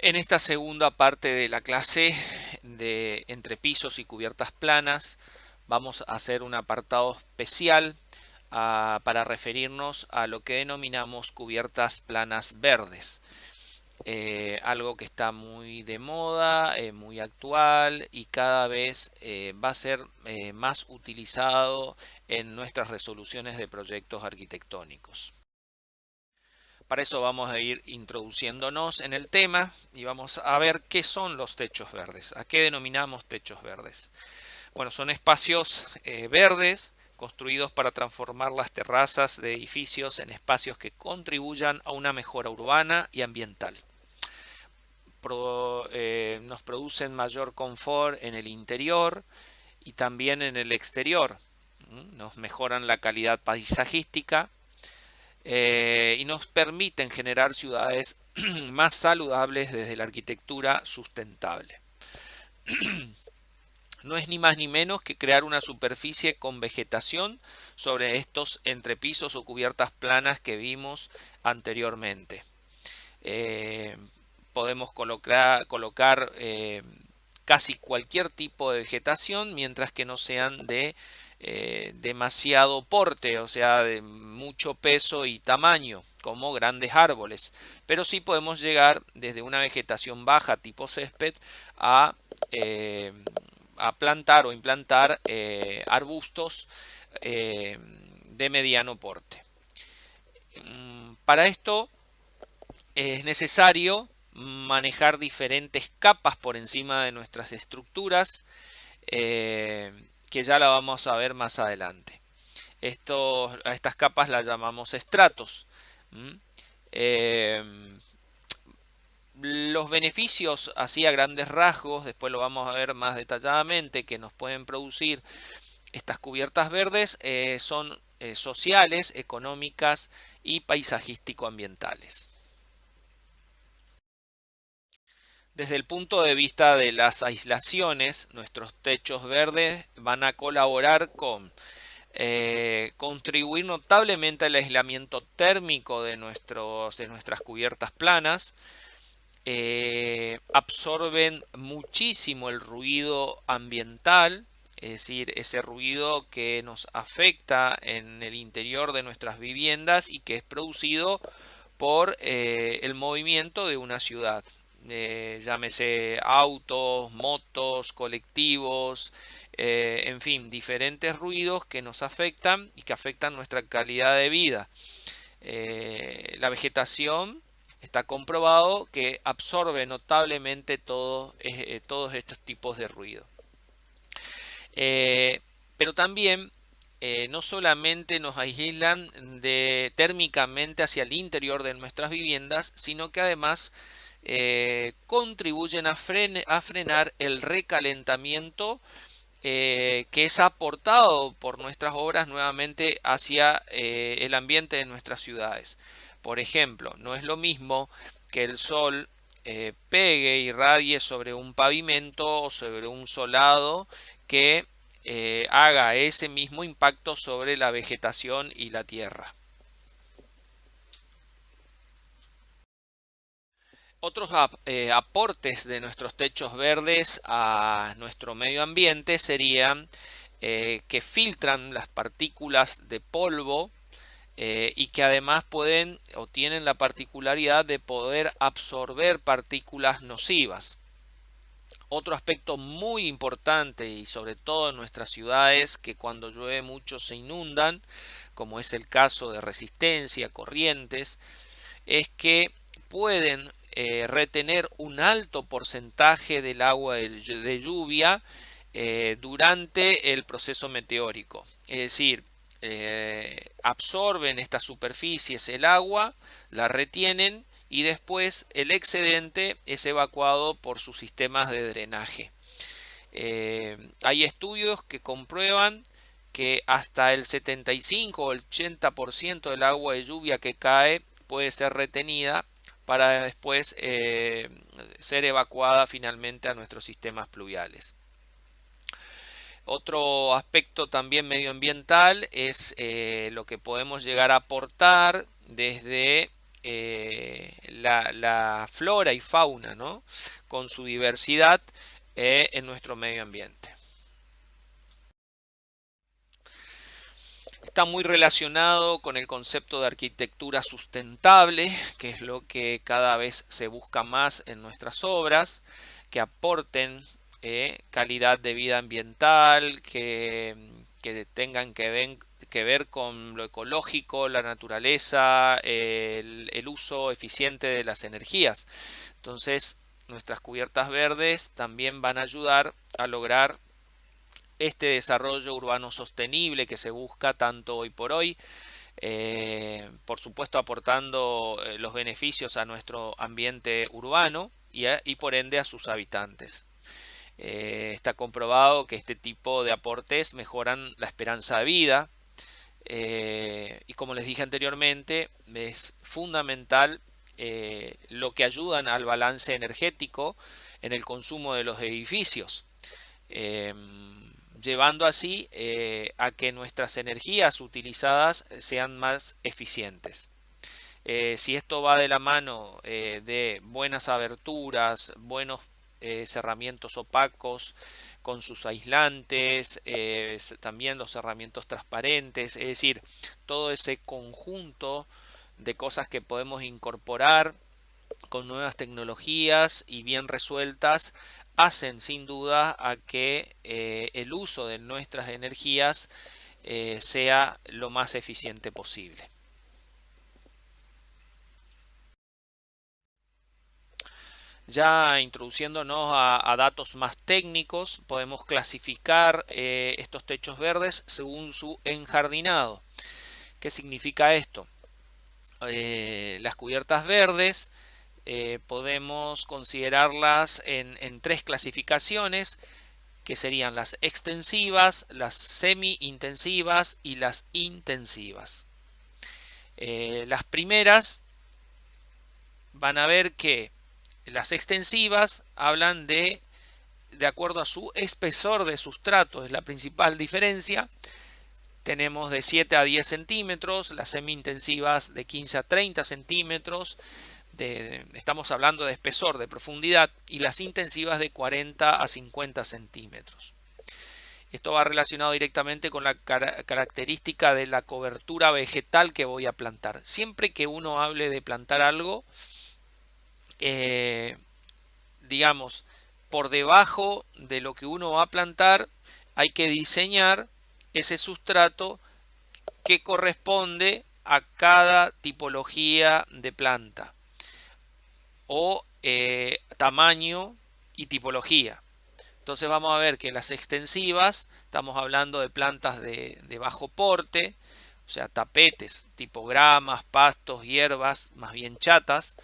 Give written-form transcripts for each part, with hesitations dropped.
En esta segunda parte de la clase de entrepisos y cubiertas planas, vamos a hacer un apartado especial para referirnos a lo que denominamos cubiertas planas verdes. Algo que está muy de moda, muy actual y cada vez va a ser más utilizado en nuestras resoluciones de proyectos arquitectónicos. Para eso vamos a ir introduciéndonos en el tema y vamos a ver qué son los techos verdes, a qué denominamos techos verdes. Bueno, son espacios verdes construidos para transformar las terrazas de edificios en espacios que contribuyan a una mejora urbana y ambiental. Nos producen mayor confort en el interior y también en el exterior. Nos mejoran la calidad paisajística y nos permiten generar ciudades más saludables desde la arquitectura sustentable. No es ni más ni menos que crear una superficie con vegetación sobre estos entrepisos o cubiertas planas que vimos anteriormente. Eh, Podemos colocar casi cualquier tipo de vegetación mientras que no sean de demasiado porte, o sea, de mucho peso y tamaño, como grandes árboles. Pero sí podemos llegar desde una vegetación baja tipo césped a, eh, a plantar o implantar arbustos de mediano porte. Para esto es necesario manejar diferentes capas por encima de nuestras estructuras, que ya la vamos a ver más adelante. A estas capas las llamamos estratos. ¿Mm? Eh, los beneficios, así a grandes rasgos, después lo vamos a ver más detalladamente, que nos pueden producir estas cubiertas verdes, son sociales, económicas y paisajístico-ambientales. Desde el punto de vista de las aislaciones, nuestros techos verdes van a colaborar con contribuir notablemente al aislamiento térmico de nuestras cubiertas planas. Absorben muchísimo el ruido ambiental, es decir, ese ruido que nos afecta en el interior de nuestras viviendas y que es producido por el movimiento de una ciudad. Llámese autos, motos, colectivos, en fin, diferentes ruidos que nos afectan y que afectan nuestra calidad de vida. La vegetación está comprobado que absorbe notablemente todos estos tipos de ruido. Eh, pero también no solamente nos aíslan térmicamente hacia el interior de nuestras viviendas, sino que además contribuyen a frenar el recalentamiento que es aportado por nuestras obras nuevamente hacia el ambiente de nuestras ciudades. Por ejemplo, no es lo mismo que el sol pegue y irradie sobre un pavimento o sobre un solado que haga ese mismo impacto sobre la vegetación y la tierra. Otros aportes de nuestros techos verdes a nuestro medio ambiente serían que filtran las partículas de polvo y que además pueden o tienen la particularidad de poder absorber partículas nocivas. Otro aspecto muy importante y sobre todo en nuestras ciudades que cuando llueve mucho se inundan, como es el caso de Resistencia, Corrientes, es que pueden retener un alto porcentaje del agua de lluvia durante el proceso meteórico. Es decir, absorben estas superficies el agua, la retienen y después el excedente es evacuado por sus sistemas de drenaje. Hay estudios que comprueban que hasta el 75 o el 80% del agua de lluvia que cae puede ser retenida para después ser evacuada finalmente a nuestros sistemas pluviales. Otro aspecto también medioambiental es lo que podemos llegar a aportar desde la flora y fauna, ¿no? Con su diversidad en nuestro medio ambiente. Está muy relacionado con el concepto de arquitectura sustentable, que es lo que cada vez se busca más en nuestras obras, que aporten calidad de vida ambiental, que tengan que ver con lo ecológico, la naturaleza, el uso eficiente de las energías. Entonces, nuestras cubiertas verdes también van a ayudar a lograr este desarrollo urbano sostenible que se busca tanto hoy por hoy, por supuesto aportando los beneficios a nuestro ambiente urbano y por ende a sus habitantes. Está comprobado que este tipo de aportes mejoran la esperanza de vida y como les dije anteriormente, es fundamental lo que ayudan al balance energético en el consumo de los edificios. Eh, Llevando así a que nuestras energías utilizadas sean más eficientes. Si esto va de la mano de buenas aberturas, buenos cerramientos opacos con sus aislantes, también los cerramientos transparentes, es decir, todo ese conjunto de cosas que podemos incorporar con nuevas tecnologías y bien resueltas hacen sin duda a que el uso de nuestras energías sea lo más eficiente posible. Ya introduciéndonos a datos más técnicos, podemos clasificar estos techos verdes según su enjardinado. ¿Qué significa esto? Las cubiertas verdes podemos considerarlas en tres clasificaciones, que serían las extensivas, las semi-intensivas y las intensivas. Las primeras van a ver que las extensivas hablan de acuerdo a su espesor de sustrato, es la principal diferencia. Tenemos de 7 a 10 centímetros, las semi-intensivas de 15 a 30 centímetros, estamos hablando de espesor, de profundidad, y las intensivas de 40 a 50 centímetros. Esto va relacionado directamente con la característica de la cobertura vegetal que voy a plantar. Siempre que uno hable de plantar algo, digamos, por debajo de lo que uno va a plantar, hay que diseñar ese sustrato que corresponde a cada tipología de planta o tamaño y tipología. Entonces vamos a ver que las extensivas estamos hablando de plantas de bajo porte, o sea, tapetes, tipogramas, pastos, hierbas, más bien chatas,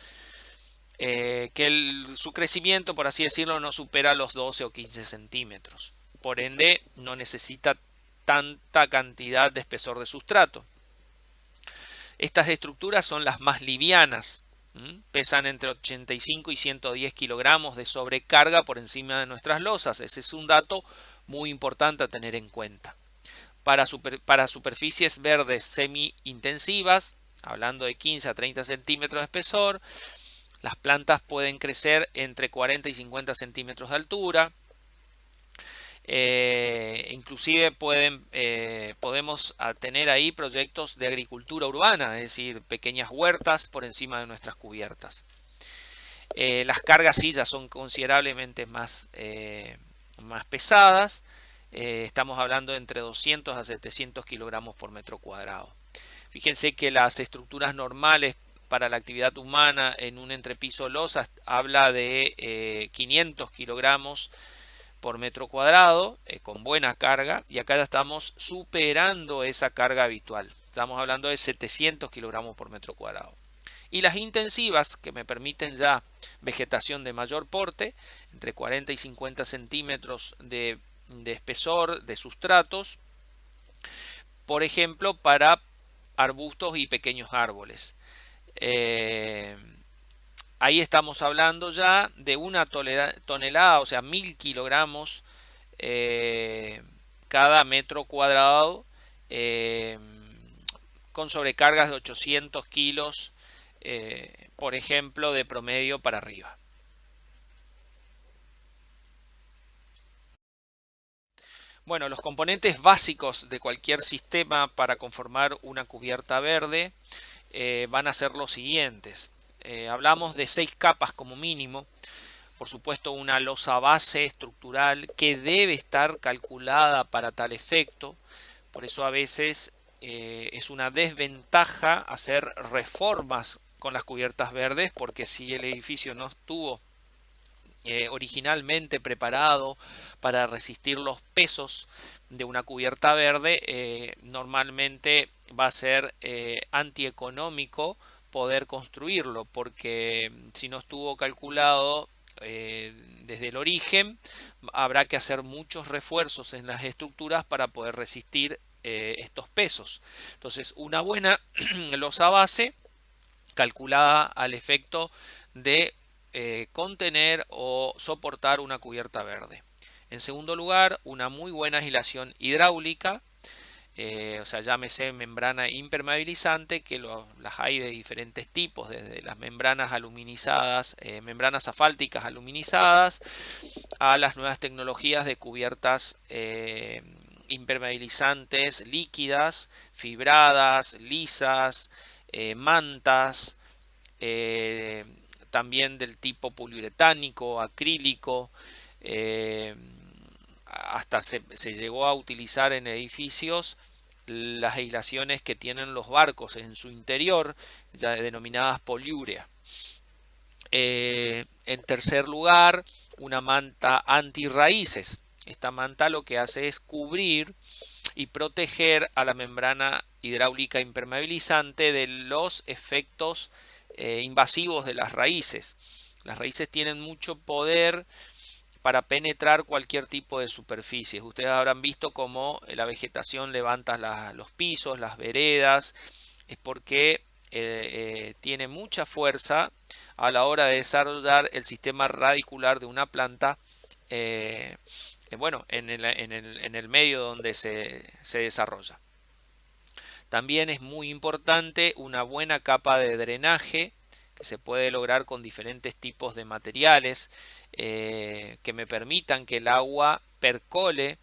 que su crecimiento, por así decirlo, no supera los 12 o 15 centímetros. Por ende, no necesita tanta cantidad de espesor de sustrato. Estas estructuras son las más livianas, pesan entre 85 y 110 kilogramos de sobrecarga por encima de nuestras losas. Ese es un dato muy importante a tener en cuenta. Para superficies verdes semi-intensivas, hablando de 15 a 30 centímetros de espesor, las plantas pueden crecer entre 40 y 50 centímetros de altura. Inclusive podemos tener ahí proyectos de agricultura urbana, es decir, pequeñas huertas por encima de nuestras cubiertas. Las cargas sí ya son considerablemente más pesadas. Estamos hablando de entre 200 a 700 kilogramos por metro cuadrado. Fíjense que las estructuras normales para la actividad humana en un entrepiso losa habla de 500 kilogramos por metro cuadrado, con buena carga, y acá ya estamos superando esa carga habitual. Estamos hablando de 700 kilogramos por metro cuadrado. Y las intensivas, que me permiten ya vegetación de mayor porte, entre 40 y 50 centímetros de espesor de sustratos, por ejemplo, para arbustos y pequeños árboles. Ahí estamos hablando ya de una tonelada, o sea, 1000 kilogramos cada metro cuadrado, con sobrecargas de 800 kilos por ejemplo, de promedio para arriba. Bueno, los componentes básicos de cualquier sistema para conformar una cubierta verde van a ser los siguientes. Hablamos de 6 capas como mínimo. Por supuesto, una losa base estructural que debe estar calculada para tal efecto. Por eso a veces es una desventaja hacer reformas con las cubiertas verdes, porque si el edificio no estuvo originalmente preparado para resistir los pesos de una cubierta verde, normalmente va a ser antieconómico poder construirlo, porque si no estuvo calculado desde el origen, habrá que hacer muchos refuerzos en las estructuras para poder resistir estos pesos. Entonces, una buena losa base calculada al efecto de contener o soportar una cubierta verde. En segundo lugar, una muy buena aislación hidráulica, o sea, llámese membrana impermeabilizante, que las hay de diferentes tipos, desde las membranas aluminizadas, membranas asfálticas aluminizadas, a las nuevas tecnologías de cubiertas impermeabilizantes líquidas, fibradas, lisas, mantas, eh, también del tipo poliuretánico, acrílico, eh, hasta se llegó a utilizar en edificios las aislaciones que tienen los barcos en su interior, ya denominadas poliurea. En tercer lugar, una manta antirraíces. Esta manta lo que hace es cubrir y proteger a la membrana hidráulica impermeabilizante de los efectos invasivos de las raíces. Las raíces tienen mucho poder para penetrar cualquier tipo de superficies. Ustedes habrán visto cómo la vegetación levanta los pisos, las veredas, es porque tiene mucha fuerza a la hora de desarrollar el sistema radicular de una planta, bueno, en el medio donde se desarrolla. También es muy importante una buena capa de drenaje que se puede lograr con diferentes tipos de materiales que me permitan que el agua percole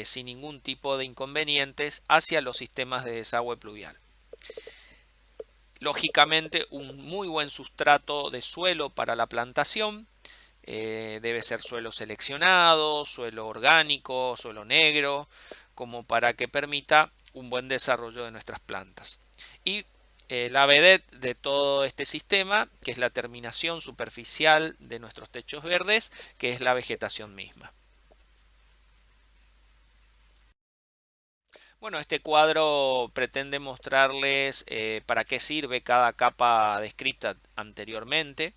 sin ningún tipo de inconvenientes hacia los sistemas de desagüe pluvial. Lógicamente, un muy buen sustrato de suelo para la plantación. Debe ser suelo seleccionado, suelo orgánico, suelo negro, como para que permita un buen desarrollo de nuestras plantas. Y la vedette de todo este sistema, que es la terminación superficial de nuestros techos verdes, que es la vegetación misma. Bueno, este cuadro pretende mostrarles para qué sirve cada capa descrita anteriormente.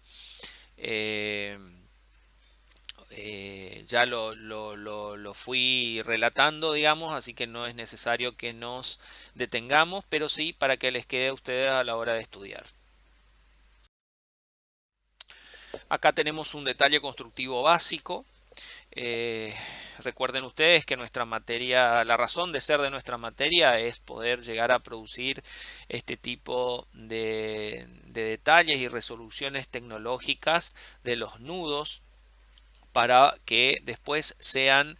Eh, ya lo fui relatando, digamos, así que no es necesario que nos detengamos, pero sí para que les quede a ustedes a la hora de estudiar. Acá tenemos un detalle constructivo básico. Eh, Recuerden ustedes que nuestra materia, la razón de ser de nuestra materia es poder llegar a producir este tipo de detalles y resoluciones tecnológicas de los nudos para que después sean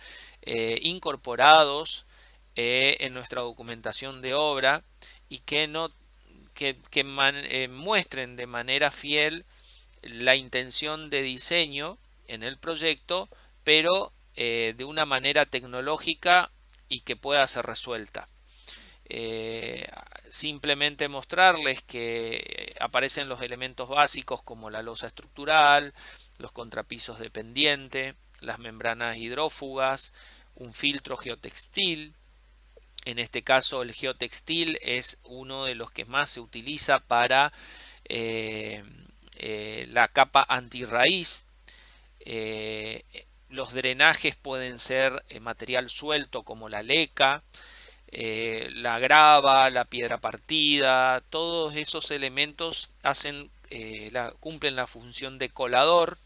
incorporados en nuestra documentación de obra y que no muestren de manera fiel la intención de diseño en el proyecto, pero de una manera tecnológica y que pueda ser resuelta. Simplemente mostrarles que aparecen los elementos básicos como la losa estructural, los contrapisos de pendiente, las membranas hidrófugas, un filtro geotextil. En este caso el geotextil es uno de los que más se utiliza para la capa antirraíz. Los drenajes pueden ser material suelto como la leca, la grava, la piedra partida, todos esos elementos cumplen la función de colador.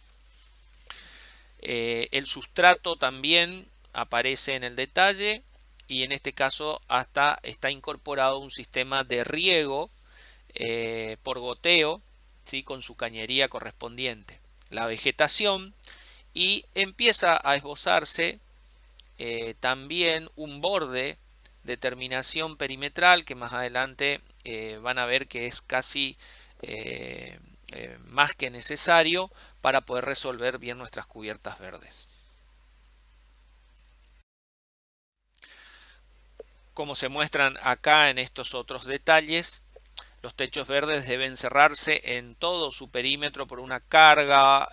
El sustrato también aparece en el detalle y en este caso hasta está incorporado un sistema de riego por goteo, ¿sí? Con su cañería correspondiente. La vegetación, y empieza a esbozarse también un borde de terminación perimetral que más adelante van a ver que es casi más que necesario para poder resolver bien nuestras cubiertas verdes. Como se muestran acá en estos otros detalles, los techos verdes deben cerrarse en todo su perímetro por una carga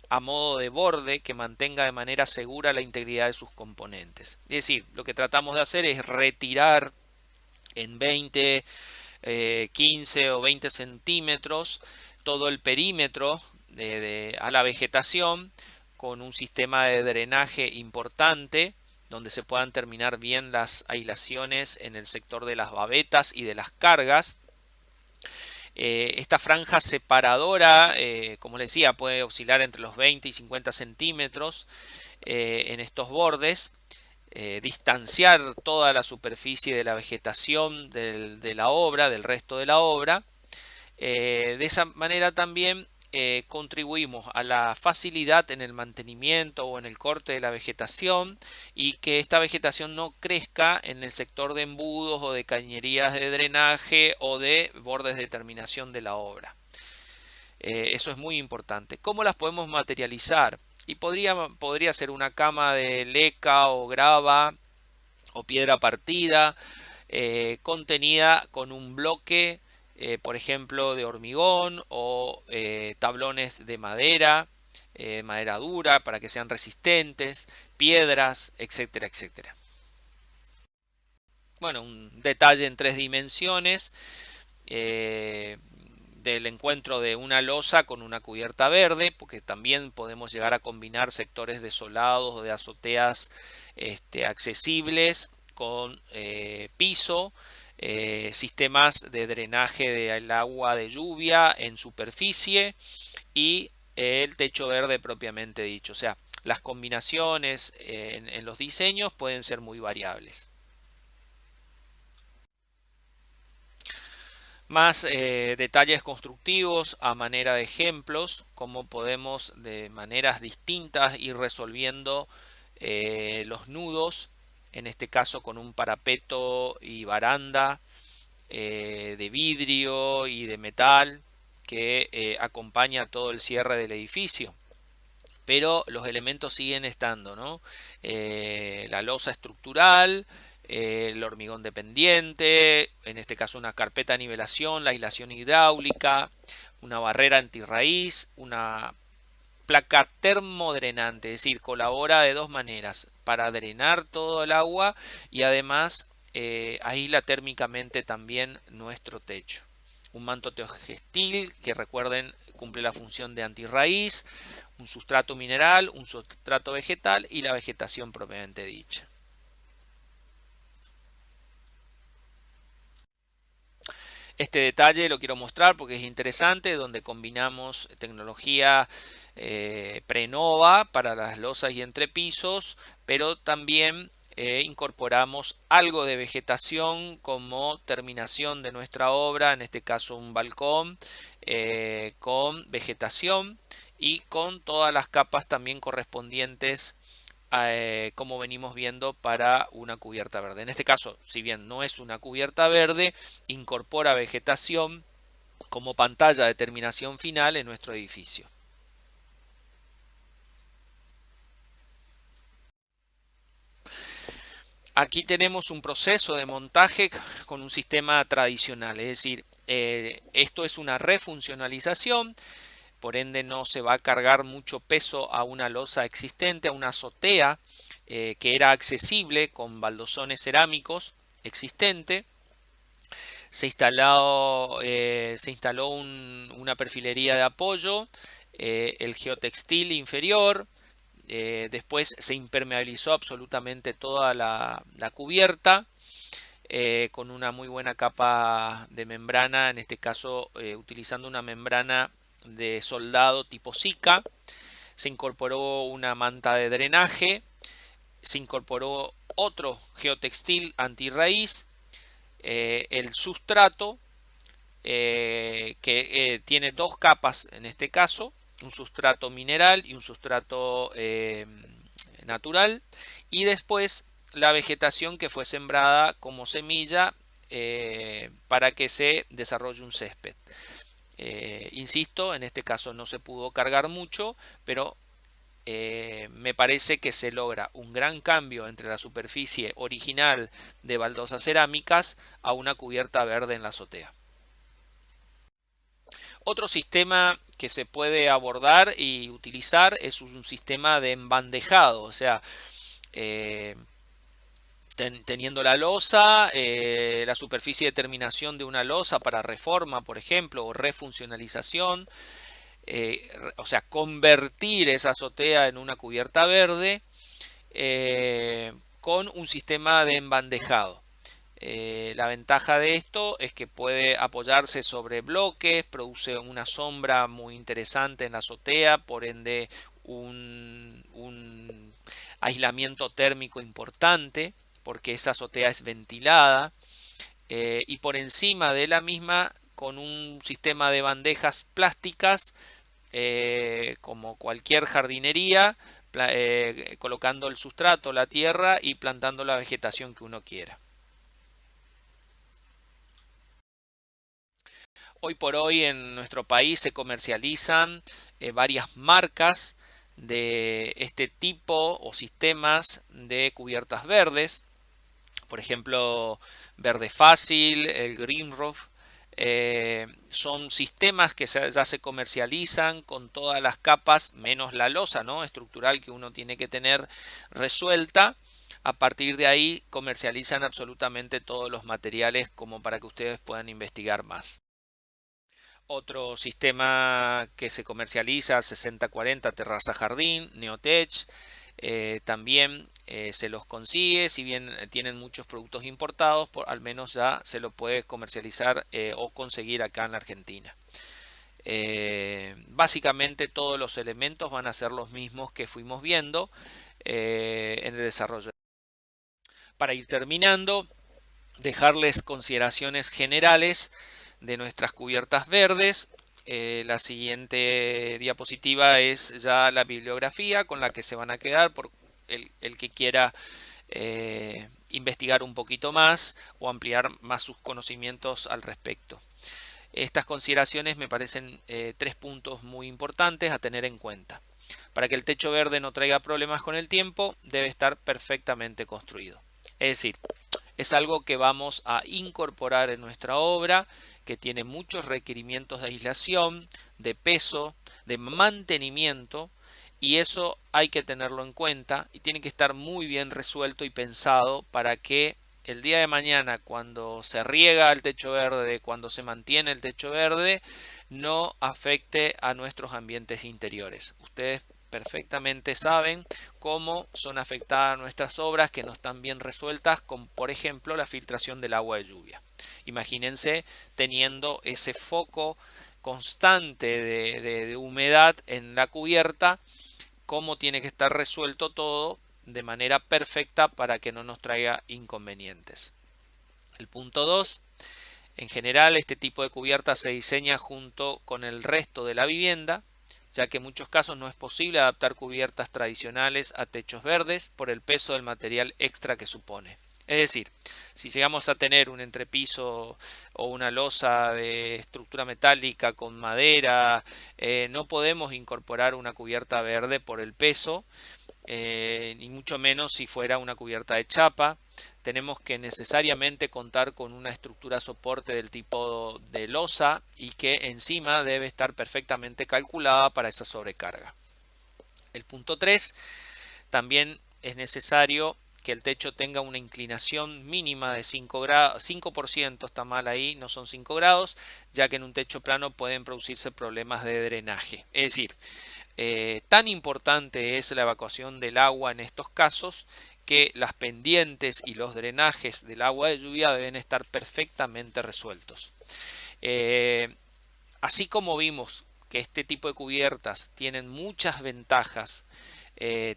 a modo de borde que mantenga de manera segura la integridad de sus componentes. Es decir, lo que tratamos de hacer es retirar en 20, 15 o 20 centímetros todo el perímetro a la vegetación con un sistema de drenaje importante donde se puedan terminar bien las aislaciones en el sector de las babetas y de las cargas. Esta franja separadora, como les decía, puede oscilar entre los 20 y 50 centímetros en estos bordes. Distanciar toda la superficie de la vegetación de la obra, del resto de la obra. De esa manera también contribuimos a la facilidad en el mantenimiento o en el corte de la vegetación y que esta vegetación no crezca en el sector de embudos o de cañerías de drenaje o de bordes de terminación de la obra. Eso es muy importante. ¿Cómo las podemos materializar? Y podría ser una cama de leca o grava o piedra partida contenida con un bloque, por ejemplo, de hormigón o tablones de madera, madera dura para que sean resistentes, piedras, etcétera, etcétera. Bueno, un detalle en 3 dimensiones del encuentro de una losa con una cubierta verde, porque también podemos llegar a combinar sectores desolados o de azoteas accesibles con piso, sistemas de drenaje del agua de lluvia en superficie y el techo verde propiamente dicho. O sea, las combinaciones en los diseños pueden ser muy variables. Más detalles constructivos a manera de ejemplos, cómo podemos de maneras distintas ir resolviendo los nudos, en este caso con un parapeto y baranda de vidrio y de metal que acompaña todo el cierre del edificio. Pero los elementos siguen estando, ¿no? La losa estructural, el hormigón dependiente, en este caso una carpeta de nivelación, la aislación hidráulica, una barrera antirraíz, una placa termodrenante, es decir, colabora de dos maneras, para drenar todo el agua y además aísla térmicamente también nuestro techo. Un manto teogestil que recuerden cumple la función de antirraíz, un sustrato mineral, un sustrato vegetal y la vegetación propiamente dicha. Este detalle lo quiero mostrar porque es interesante, donde combinamos tecnología Prenova para las losas y entrepisos, pero también incorporamos algo de vegetación como terminación de nuestra obra, en este caso un balcón con vegetación y con todas las capas también correspondientes como venimos viendo para una cubierta verde. En este caso, si bien no es una cubierta verde, incorpora vegetación como pantalla de terminación final en nuestro edificio. Aquí tenemos un proceso de montaje con un sistema tradicional, es decir, esto es una refuncionalización, por ende no se va a cargar mucho peso a una losa existente, a una azotea que era accesible con baldosones cerámicos existente. Se instaló una perfilería de apoyo, el geotextil inferior, después se impermeabilizó absolutamente toda la cubierta con una muy buena capa de membrana, en este caso utilizando una membrana de soldado tipo Zika. Se incorporó una manta de drenaje, se incorporó otro geotextil antirraíz, el sustrato que tiene dos capas en este caso, un sustrato mineral y un sustrato natural, y después la vegetación que fue sembrada como semilla para que se desarrolle un césped. Insisto, en este caso no se pudo cargar mucho, pero me parece que se logra un gran cambio entre la superficie original de baldosas cerámicas a una cubierta verde en la azotea. Otro sistema que se puede abordar y utilizar es un sistema de embandejado, o sea, eh, teniendo la losa, la superficie de terminación de una losa para reforma, por ejemplo, o refuncionalización, o sea, convertir esa azotea en una cubierta verde con un sistema de embandejado. La ventaja de esto es que puede apoyarse sobre bloques, produce una sombra muy interesante en la azotea, por ende un aislamiento térmico importante, porque esa azotea es ventilada, y por encima de la misma con un sistema de bandejas plásticas como cualquier jardinería, colocando el sustrato, la tierra y plantando la vegetación que uno quiera. Hoy por hoy en nuestro país se comercializan varias marcas de este tipo o sistemas de cubiertas verdes. Por ejemplo, Verde Fácil, el Green Roof. Son sistemas que ya se comercializan con todas las capas, menos la losa, ¿no?, estructural que uno tiene que tener resuelta. A partir de ahí comercializan absolutamente todos los materiales como para que ustedes puedan investigar más. Otro sistema que se comercializa, 6040 Terraza Jardín, Neotech, también se los consigue, si bien tienen muchos productos importados, al menos ya se lo puede comercializar o conseguir acá en la Argentina. Básicamente todos los elementos van a ser los mismos que fuimos viendo en el desarrollo. Para ir terminando, dejarles consideraciones generales de nuestras cubiertas verdes. La siguiente diapositiva es ya la bibliografía con la que se van a quedar por el que quiera investigar un poquito más o ampliar más sus conocimientos al respecto. Estas consideraciones me parecen tres puntos muy importantes a tener en cuenta. Para que el techo verde no traiga problemas con el tiempo, debe estar perfectamente construido. Es decir, es algo que vamos a incorporar en nuestra obra, que tiene muchos requerimientos de aislación, de peso, de mantenimiento, y eso hay que tenerlo en cuenta y tiene que estar muy bien resuelto y pensado para que el día de mañana, cuando se riega el techo verde, cuando se mantiene el techo verde, no afecte a nuestros ambientes interiores. Ustedes perfectamente saben cómo son afectadas nuestras obras que no están bien resueltas, con por ejemplo la filtración del agua de lluvia. Imagínense teniendo ese foco constante de humedad en la cubierta, cómo tiene que estar resuelto todo de manera perfecta para que no nos traiga inconvenientes. El punto 2. En general, este tipo de cubierta se diseña junto con el resto de la vivienda, ya que en muchos casos no es posible adaptar cubiertas tradicionales a techos verdes por el peso del material extra que supone. Es decir, si llegamos a tener un entrepiso o una losa de estructura metálica con madera, no podemos incorporar una cubierta verde por el peso, ni mucho menos si fuera una cubierta de chapa. Tenemos que necesariamente contar con una estructura soporte del tipo de losa y que encima debe estar perfectamente calculada para esa sobrecarga. El punto 3, también es necesario que el techo tenga una inclinación mínima de 5 grados, 5% está mal ahí, no son 5 grados, ya que en un techo plano pueden producirse problemas de drenaje. Es decir, tan importante es la evacuación del agua en estos casos que las pendientes y los drenajes del agua de lluvia deben estar perfectamente resueltos. Así como vimos que este tipo de cubiertas tienen muchas ventajas,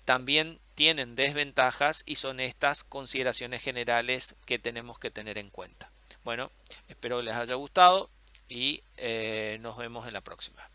también tienen desventajas y son estas consideraciones generales que tenemos que tener en cuenta. Bueno, espero les haya gustado. y nos vemos en la próxima.